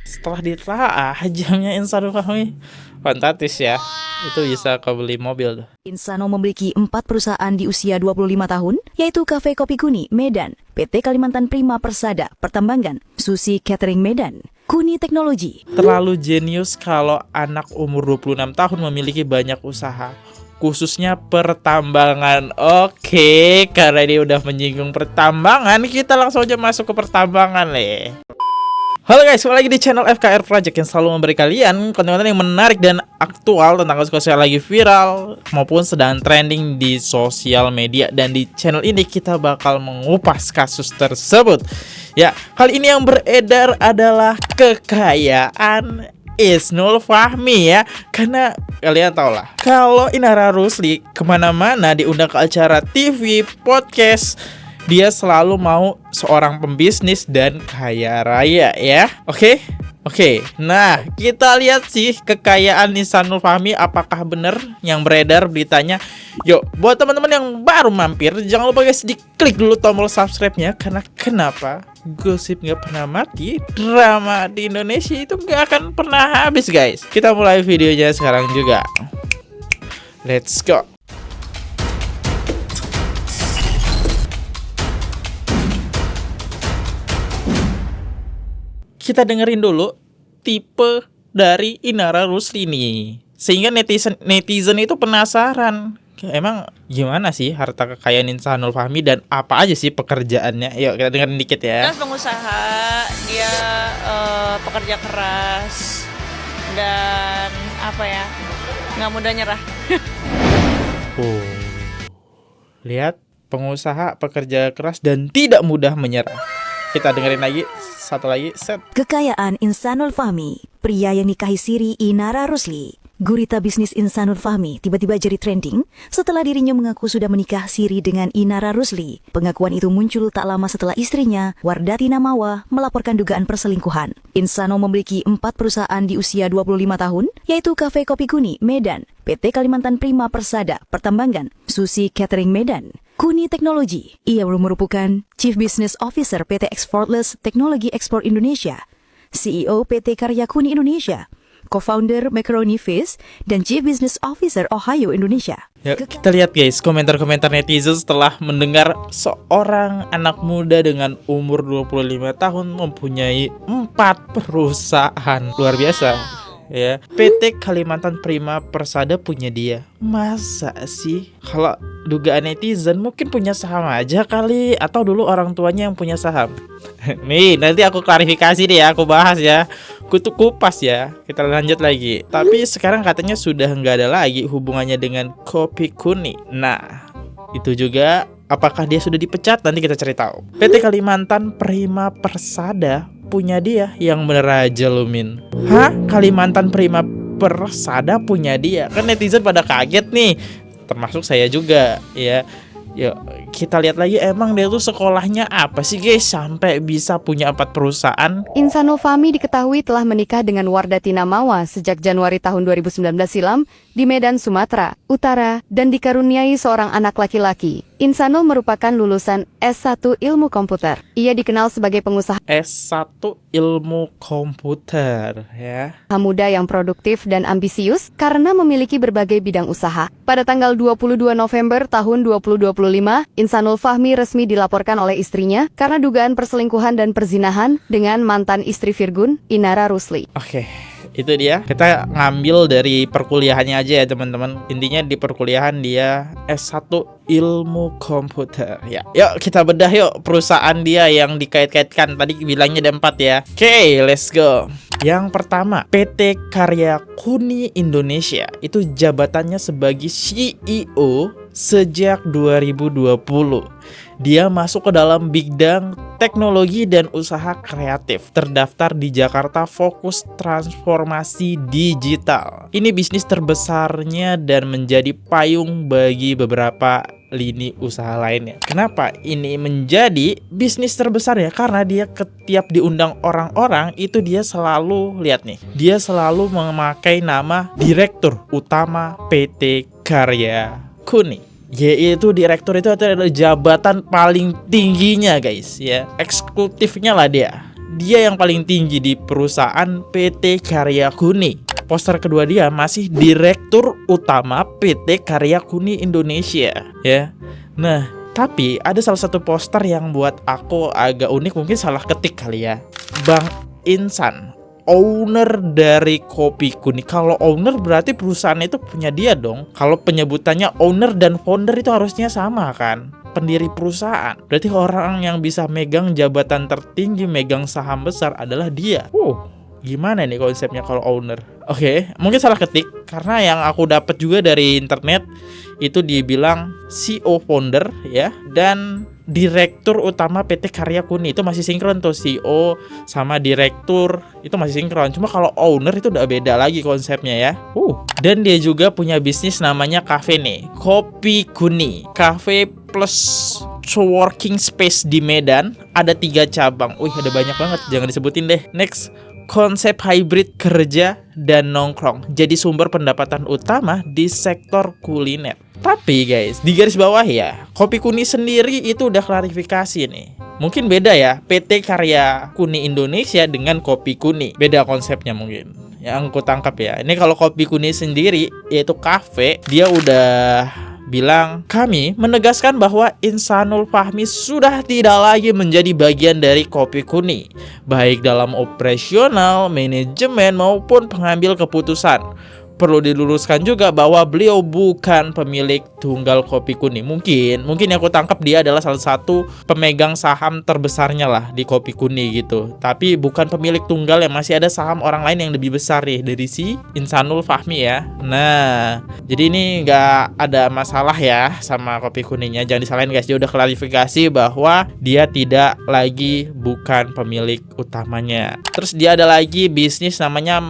Setelah ditelaah jamnya Insanul Fahmi, fantastis ya. Itu bisa kebeli mobil tuh. Insano memiliki 4 perusahaan di usia 25 tahun, yaitu Cafe Kopi Kuni, Medan, PT Kalimantan Prima Persada, Pertambangan, Susi Catering Medan, Kuni Teknologi. Terlalu jenius kalau anak umur 26 tahun memiliki banyak usaha, khususnya pertambangan. Oke, karena dia udah menyinggung pertambangan, kita langsung aja masuk ke pertambangan le. Halo guys, kembali lagi di channel FKR Project yang selalu memberi kalian konten-konten yang menarik dan aktual tentang kasus-kasus yang lagi viral maupun sedang trending di sosial media. Dan di channel ini kita bakal mengupas kasus tersebut. Ya, kali ini yang beredar adalah kekayaan Isnul Fahmi ya. Karena kalian tau lah, kalau Inara Rusli kemana-mana diundang ke acara TV, podcast, dia selalu mau seorang pembisnis dan kaya raya ya. Oke. Nah, kita lihat sih kekayaan Insanul Fahmi apakah benar yang beredar beritanya. Yuk, buat teman-teman yang baru mampir, jangan lupa guys diklik dulu tombol subscribe-nya. Karena kenapa? Gosip gak pernah mati, drama di Indonesia itu gak akan pernah habis guys. Kita mulai videonya sekarang juga. Let's go. Kita dengerin dulu tipe dari Inara Rusli nih, sehingga netizen itu penasaran, emang gimana sih harta kekayaan Insanul Fahmi dan apa aja sih pekerjaannya. Yuk kita dengerin dikit ya. Pengusaha, dia pekerja keras dan nggak mudah nyerah. Lihat, pengusaha, pekerja keras dan tidak mudah menyerah. Kita dengerin lagi, satu lagi, set. Kekayaan Insanul Fahmi, pria yang nikahi siri Inara Rusli. Gurita bisnis Insanul Fahmi tiba-tiba jadi trending setelah dirinya mengaku sudah menikah siri dengan Inara Rusli. Pengakuan itu muncul tak lama setelah istrinya, Wardati Namawa, melaporkan dugaan perselingkuhan. Insano memiliki 4 perusahaan di usia 25 tahun, yaitu Cafe Kopi Kuni, Medan, PT Kalimantan Prima Persada, Pertambangan, Susi Catering Medan, Kuni Teknologi. Ia merupakan Chief Business Officer PT Exportless Teknologi Ekspor Indonesia, CEO PT Karya Kuni Indonesia, Co-founder Macaroni Fish, dan Chief Business Officer Ohio Indonesia. Ya, kita lihat guys komentar-komentar netizen setelah mendengar seorang anak muda dengan umur 25 tahun mempunyai 4 perusahaan. Luar biasa. Ya, PT Kalimantan Prima Persada punya dia. Masa sih? Kalau dugaan netizen mungkin punya saham aja kali, atau dulu orang tuanya yang punya saham. Nih, nanti aku klarifikasi deh ya, aku bahas ya. Kupas ya. Kita lanjut lagi. Tapi sekarang katanya sudah nggak ada lagi hubungannya dengan Kopi Kuni. Nah, itu juga apakah dia sudah dipecat? Nanti kita cari tahu. PT Kalimantan Prima Persada punya dia, yang bener aja lu Min. Hah? Kalimantan Prima Persada punya dia? Kan netizen pada kaget nih, termasuk saya juga ya. Yuk kita lihat lagi, emang dia tuh sekolahnya apa sih guys sampai bisa punya 4 perusahaan. Insanul Fahmi diketahui telah menikah dengan Wardati Namawa sejak Januari tahun 2019 silam di Medan, Sumatera Utara, dan dikaruniai seorang anak laki-laki. Insanul merupakan lulusan S1 Ilmu Komputer. Ia dikenal sebagai pengusaha S1 Ilmu Komputer ya. muda yang produktif dan ambisius karena memiliki berbagai bidang usaha. Pada tanggal 22 November tahun 2025, Insanul Fahmi resmi dilaporkan oleh istrinya karena dugaan perselingkuhan dan perzinahan dengan mantan istri Virgun, Inara Rusli. Oke, itu dia. Kita ngambil dari perkuliahannya aja ya teman-teman. Intinya di perkuliahan dia S1 Ilmu Komputer ya. Yuk kita bedah yuk perusahaan dia yang dikait-kaitkan. Tadi bilangnya ada 4 ya. Oke, let's go. Yang pertama, PT Karya Kuni Indonesia. Itu jabatannya sebagai CEO sejak 2020. Dia masuk ke dalam bidang teknologi dan usaha kreatif. Terdaftar di Jakarta, fokus transformasi digital. Ini bisnis terbesarnya dan menjadi payung bagi beberapa lini usaha lainnya. Kenapa ini menjadi bisnis terbesar ya? Karena dia setiap diundang orang-orang itu dia selalu, lihat nih, dia selalu memakai nama Direktur Utama PT Karya Kuni. Yaitu direktur itu adalah jabatan paling tingginya guys ya, eksekutifnya lah dia dia yang paling tinggi di perusahaan PT Karya Kuni. Poster kedua dia masih Direktur Utama PT Karya Kuni Indonesia, ya. Nah, tapi ada salah satu poster yang buat aku agak unik, mungkin salah ketik kali ya. Bang Insan, owner dari Kopi Kuni. Kalau owner berarti perusahaan itu punya dia dong. Kalau penyebutannya owner dan founder itu harusnya sama kan? Pendiri perusahaan. Berarti orang yang bisa megang jabatan tertinggi, megang saham besar adalah dia. Gimana nih konsepnya kalau owner? Oke, mungkin salah ketik karena yang aku dapat juga dari internet itu dibilang CEO founder ya, dan Direktur Utama PT Karya Kuni. Itu masih sinkron tuh, CEO sama direktur itu masih sinkron. Cuma kalau owner itu udah beda lagi konsepnya ya. Dan dia juga punya bisnis namanya cafe nih, Kopi Kuni Cafe plus coworking space di Medan. Ada 3 cabang. Ada banyak banget, jangan disebutin deh. Next, konsep hybrid kerja dan nongkrong jadi sumber pendapatan utama di sektor kuliner. Tapi guys, di garis bawah ya, Kopi Kuni sendiri itu udah klarifikasi nih. Mungkin beda ya, PT Karya Kuni Indonesia dengan Kopi Kuni. Beda konsepnya mungkin. Yang aku tangkap ya. Ini kalau Kopi Kuni sendiri, yaitu kafe, dia udah bilang, kami menegaskan bahwa Insanul Fahmi sudah tidak lagi menjadi bagian dari Kopi Kuni, baik dalam operasional, manajemen, maupun pengambil keputusan. Perlu diluruskan juga bahwa beliau bukan pemilik tunggal Kopi Kuni. Mungkin yang aku tangkap dia adalah salah satu pemegang saham terbesarnya lah di Kopi Kuni gitu. Tapi bukan pemilik tunggal, yang masih ada saham orang lain yang lebih besar nih dari si Insanul Fahmi ya. Nah, jadi ini nggak ada masalah ya sama Kopi Kuninya. Jangan disalahin guys, dia udah klarifikasi bahwa dia tidak lagi bukan pemilik utamanya. Terus dia ada lagi bisnis namanya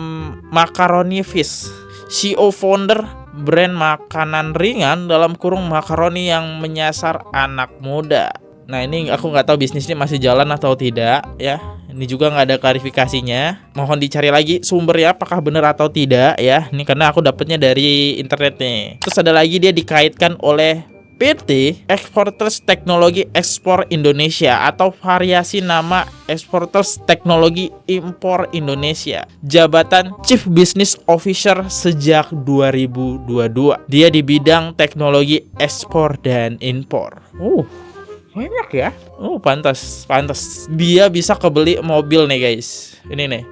Macaroni Fish. CEO founder brand makanan ringan dalam kurung makaroni yang menyasar anak muda. Nah, ini aku nggak tahu bisnisnya masih jalan atau tidak ya. Ini juga nggak ada klarifikasinya. Mohon dicari lagi sumbernya apakah benar atau tidak ya. Ini karena aku dapetnya dari internet nih. Terus ada lagi dia dikaitkan oleh PT Exporters Teknologi Ekspor Indonesia atau variasi nama Exporters Teknologi Impor Indonesia. Jabatan Chief Business Officer sejak 2022. Dia di bidang teknologi ekspor dan impor. Banyak ya. Pantas. Dia bisa kebeli mobil nih guys. Ini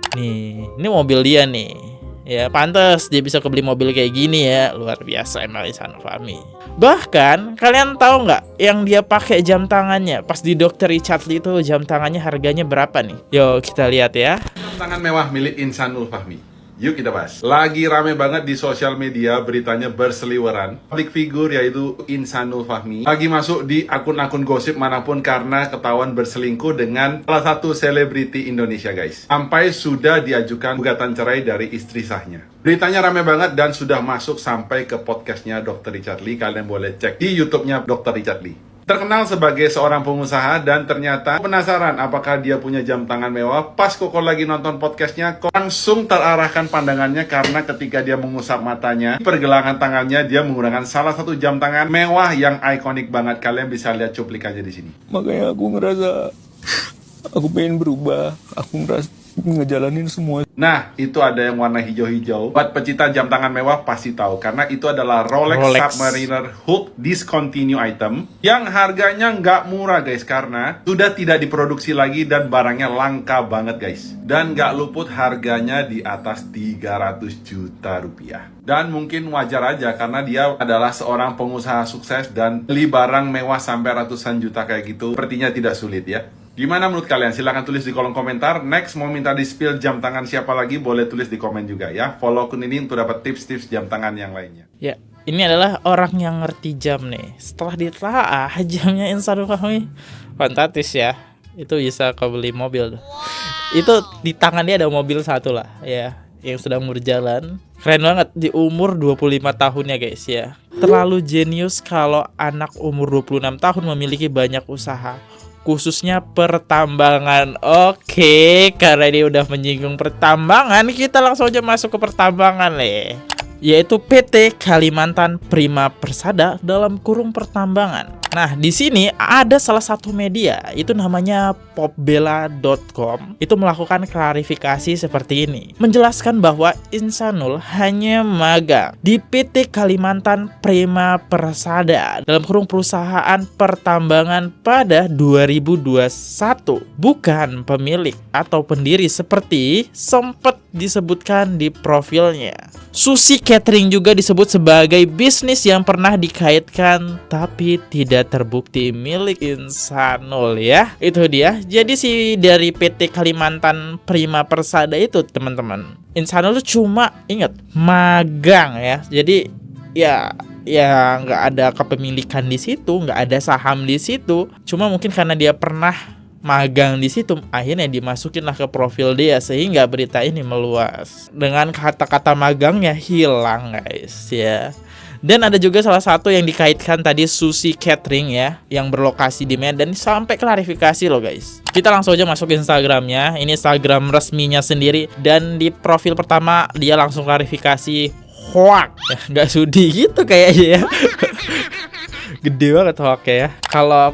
mobil dia nih. Ya, pantas dia bisa kebeli mobil kayak gini ya. Luar biasa emang Insanul Fahmi. Bahkan kalian tahu nggak yang dia pakai jam tangannya pas di Dr. Richard Lee itu jam tangannya harganya berapa nih? Yuk kita lihat ya. Jam tangan mewah milik Insanul Fahmi. Yuk kita bahas. Lagi rame banget di sosial media, beritanya berseliweran. Public figure yaitu Insanul Fahmi lagi masuk di akun-akun gosip manapun karena ketahuan berselingkuh dengan salah satu selebriti Indonesia guys. Sampai sudah diajukan gugatan cerai dari istri sahnya. Beritanya rame banget dan sudah masuk sampai ke podcastnya Dr. Richard Lee. Kalian boleh cek di YouTube-nya Dr. Richard Lee. Terkenal sebagai seorang pengusaha dan ternyata penasaran apakah dia punya jam tangan mewah. Pas Koko lagi nonton podcastnya, langsung terarahkan pandangannya karena ketika dia mengusap matanya, pergelangan tangannya dia menggunakan salah satu jam tangan mewah yang ikonik banget. Kalian bisa lihat cuplikannya di sini. Makanya aku ngerasa aku pengen berubah, aku ngerasa ngejalanin semua. Nah, itu ada yang warna hijau-hijau. Buat pecinta jam tangan mewah pasti tahu karena itu adalah Rolex Submariner Hook Discontinue item yang harganya nggak murah guys karena sudah tidak diproduksi lagi dan barangnya langka banget guys. Dan nggak luput harganya di atas 300 juta rupiah. Dan mungkin wajar aja karena dia adalah seorang pengusaha sukses dan beli barang mewah sampai ratusan juta kayak gitu sepertinya tidak sulit ya. Gimana menurut kalian? Silahkan tulis di kolom komentar. Next, mau minta di-spill jam tangan siapa lagi? Boleh tulis di komen juga ya. Follow akun ini untuk dapat tips-tips jam tangan yang lainnya. Ya, ini adalah orang yang ngerti jam nih. Setelah ditelaah jamnya Insanul Fahmi, fantastis ya. Itu bisa kebeli mobil. Itu di tangan dia ada mobil satu lah ya, yang sedang berjalan. Keren banget di umur 25 tahunnya guys ya. Terlalu jenius kalau anak umur 26 tahun memiliki banyak usaha, khususnya pertambangan. Oke, karena dia udah menyinggung pertambangan, kita langsung aja masuk ke pertambangan yaitu PT Kalimantan Prima Persada dalam kurung pertambangan. Nah, di sini ada salah satu media, itu namanya popbella.com, itu melakukan klarifikasi seperti ini. Menjelaskan bahwa Insanul hanya magang di PT Kalimantan Prima Persada dalam kurung perusahaan pertambangan pada 2021, bukan pemilik atau pendiri seperti sempat disebutkan di profilnya. Susi Catering juga disebut sebagai bisnis yang pernah dikaitkan tapi tidak terbukti milik Insanul ya. Itu dia. Jadi si dari PT Kalimantan Prima Persada itu teman-teman, Insanul tuh cuma ingat magang ya. Jadi ya nggak ada kepemilikan di situ, nggak ada saham di situ. Cuma mungkin karena dia pernah magang di situ, akhirnya dimasukinlah ke profil dia sehingga berita ini meluas. Dengan kata-kata magangnya hilang guys ya. Dan ada juga salah satu yang dikaitkan tadi Susi Catering ya, yang berlokasi di Medan, sampai klarifikasi loh guys. Kita langsung aja masuk ke Instagramnya. Ini Instagram resminya sendiri, dan di profil pertama dia langsung klarifikasi hoak ya, nggak sudi gitu kayaknya ya. Gede banget hoak ya. Kalau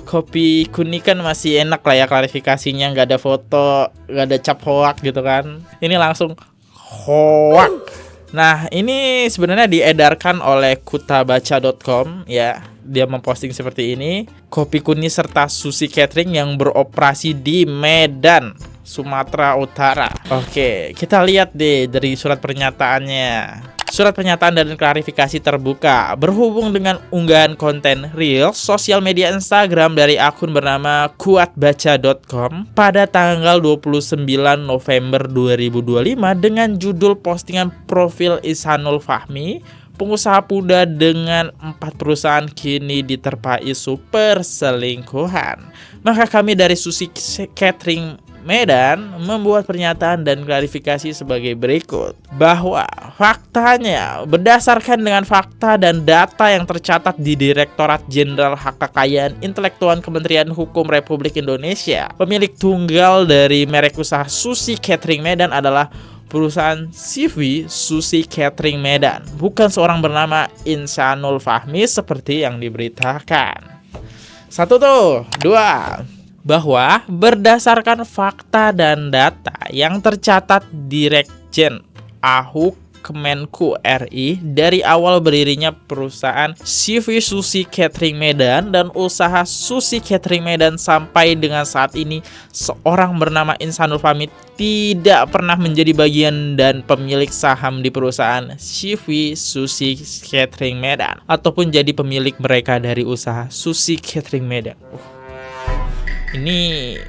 kopi kuning kan masih enak lah ya klarifikasinya, nggak ada foto, nggak ada cap hoak gitu kan. Ini langsung hoak. Nah, ini sebenarnya diedarkan oleh kutabaca.com ya. Dia memposting seperti ini. Kopi kuning serta Susi Catering yang beroperasi di Medan, Sumatera Utara. Oke, kita lihat deh dari surat pernyataannya. Surat pernyataan dan klarifikasi terbuka berhubung dengan unggahan konten Reels sosial media Instagram dari akun bernama kuatbaca.com pada tanggal 29 November 2025 dengan judul postingan profil Insanul Fahmi, pengusaha muda dengan 4 perusahaan kini diterpa isu perselingkuhan. Maka kami dari Susi Catering Medan membuat pernyataan dan klarifikasi sebagai berikut, bahwa faktanya berdasarkan dengan fakta dan data yang tercatat di Direktorat Jenderal Hak Kekayaan Intelektual Kementerian Hukum Republik Indonesia, pemilik tunggal dari merek usaha Susi Catering Medan adalah perusahaan CV Susi Catering Medan, bukan seorang bernama Insanul Fahmi seperti yang diberitakan. 2. Bahwa berdasarkan fakta dan data yang tercatat Direkjen AHUK Kemenku RI dari awal berdirinya perusahaan CV Susi Catering Medan dan usaha Susi Catering Medan sampai dengan saat ini, seorang bernama Insanul Fahmi tidak pernah menjadi bagian dan pemilik saham di perusahaan CV Susi Catering Medan ataupun jadi pemilik mereka dari usaha Susi Catering Medan. Ini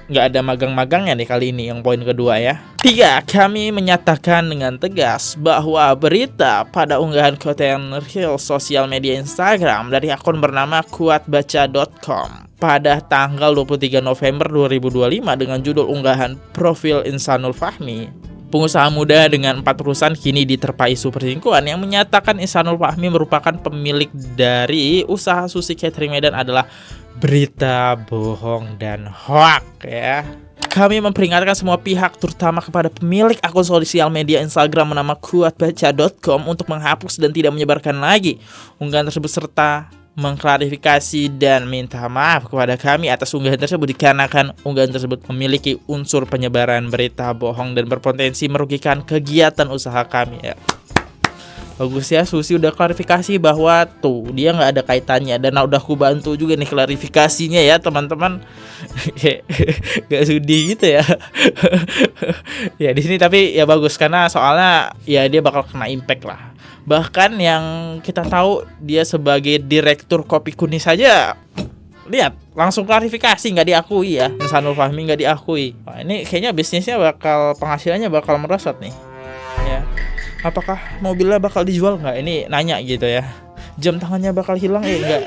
nggak ada magang-magangnya nih kali ini, yang poin kedua ya. 3. Kami menyatakan dengan tegas bahwa berita pada unggahan konten Reels sosial media Instagram dari akun bernama kuatbaca.com pada tanggal 23 November 2025 dengan judul unggahan profil Insanul Fahmi, pengusaha muda dengan 4 perusahaan kini diterpa isu perselingkuhan, yang menyatakan Insanul Fahmi merupakan pemilik dari usaha Susi Catering Medan adalah berita bohong dan hoak ya. Kami memperingatkan semua pihak, terutama kepada pemilik akun sosial media Instagram bernama kuatbaca.com untuk menghapus dan tidak menyebarkan lagi unggahan tersebut serta mengklarifikasi dan minta maaf kepada kami atas unggahan tersebut dikarenakan unggahan tersebut memiliki unsur penyebaran berita bohong dan berpotensi merugikan kegiatan usaha kami ya. Bagus ya, Susi udah klarifikasi bahwa tuh dia nggak ada kaitannya, dan udah aku bantu juga nih klarifikasinya ya teman-teman. Gak sudi gitu ya. Ya di sini tapi ya bagus karena soalnya ya dia bakal kena impact lah. Bahkan yang kita tahu dia sebagai direktur Kopi Kuning saja, lihat langsung klarifikasi nggak diakui ya. Insanul Fahmi nggak diakui. Wah, ini kayaknya bisnisnya penghasilannya bakal merosot nih. Ya. Apakah mobilnya bakal dijual nggak? Ini nanya gitu ya. Jam tangannya bakal hilang ya enggak?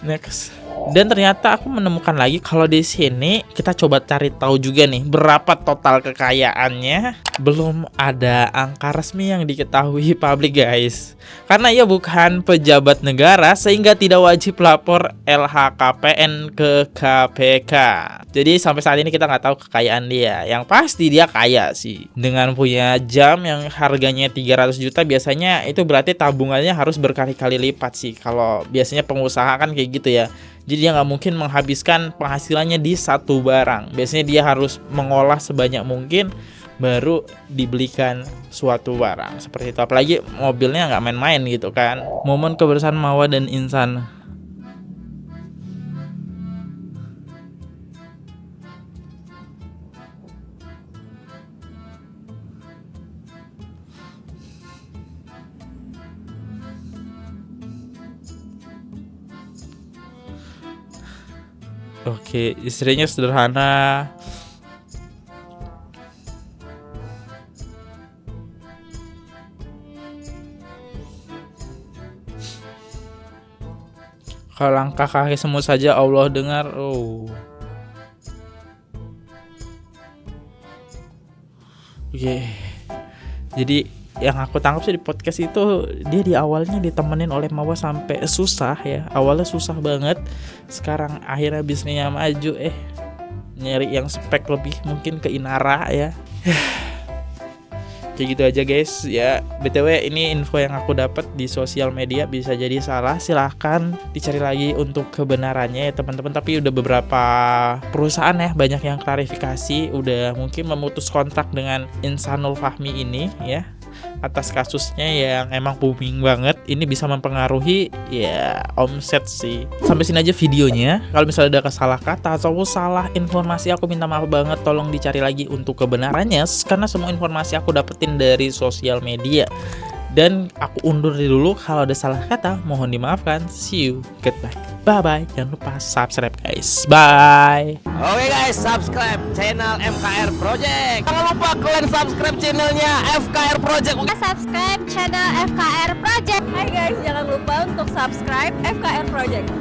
Next. Dan ternyata aku menemukan lagi kalau di sini kita coba cari tahu juga nih berapa total kekayaannya. Belum ada angka resmi yang diketahui publik guys. Karena ia bukan pejabat negara sehingga tidak wajib lapor LHKPN ke KPK. Jadi sampai saat ini kita nggak tahu kekayaan dia. Yang pasti dia kaya sih. Dengan punya jam yang harganya 300 juta biasanya itu berarti tabungannya harus berkali-kali lipat sih. Kalau biasanya pengusaha kan kayak gitu ya. Jadi dia nggak mungkin menghabiskan penghasilannya di satu barang. Biasanya dia harus mengolah sebanyak mungkin baru dibelikan suatu barang seperti itu. Apalagi mobilnya nggak main-main gitu kan. Momen kebersamaan Mawa dan Insan. Oke, istrinya sederhana. Kalau langkah kaki semut saja Allah dengar. Oh. Oke. Jadi yang aku tangkap sih di podcast itu dia di awalnya ditemenin oleh Mawa sampai susah ya. Awalnya susah banget. Sekarang akhirnya bisnisnya maju nyari yang spek lebih mungkin ke Inara ya. Kayak gitu aja guys ya. BTW ini info yang aku dapat di sosial media, bisa jadi salah, silahkan dicari lagi untuk kebenarannya ya teman-teman. Tapi udah beberapa perusahaan ya banyak yang klarifikasi, udah mungkin memutus kontrak dengan Insanul Fahmi ini ya, atas kasusnya yang emang booming banget. Ini bisa mempengaruhi ya omset sih. Sampai sini aja videonya. Kalau misalnya ada salah kata atau salah informasi, aku minta maaf banget. Tolong dicari lagi untuk kebenarannya, karena semua informasi aku dapetin dari sosial media. Dan aku undur dulu. Kalau ada salah kata mohon dimaafkan. See you, goodbye, bye bye. Jangan lupa subscribe guys. Bye. Oke guys, subscribe channel FKR Project. Jangan lupa kalian subscribe channelnya FKR Project. Subscribe channel FKR Project. Hai guys, jangan lupa untuk subscribe FKR Project.